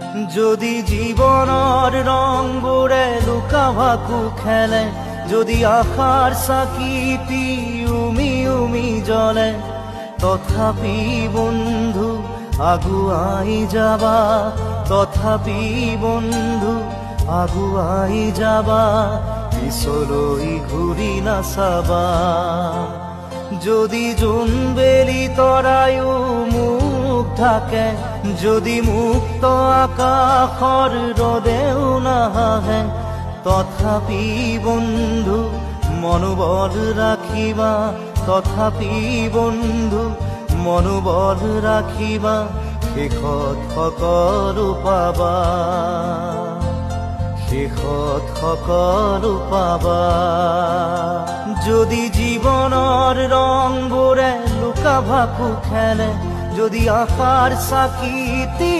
যদি জীবনৰ ৰংবোৰে লুকা ভাকু খেলে, যদি আশাৰ চাকিটি উমি উমি জ্বলে, তথাপি বন্ধু আগুৱাই যাবা, তথাপি বন্ধু আগুৱাই যাবা, পিছলৈ ঘূৰি নাচাবা। যদি জোনবেলি তৰায়ো মুখ ঢাকে, যদি মুক্ত আকাশৰ ৰদেও নাহে, তথাপি বন্ধু মনোবল ৰাখিবা, তথাপি বন্ধু মনোবল ৰাখিবা, শেষত সকলো পাবা, শেষত সকলো পাবা। যদি জীৱনৰ ৰংবোৰে লুকা ভাকু খেলে, যদি আশাৰ চাকিটি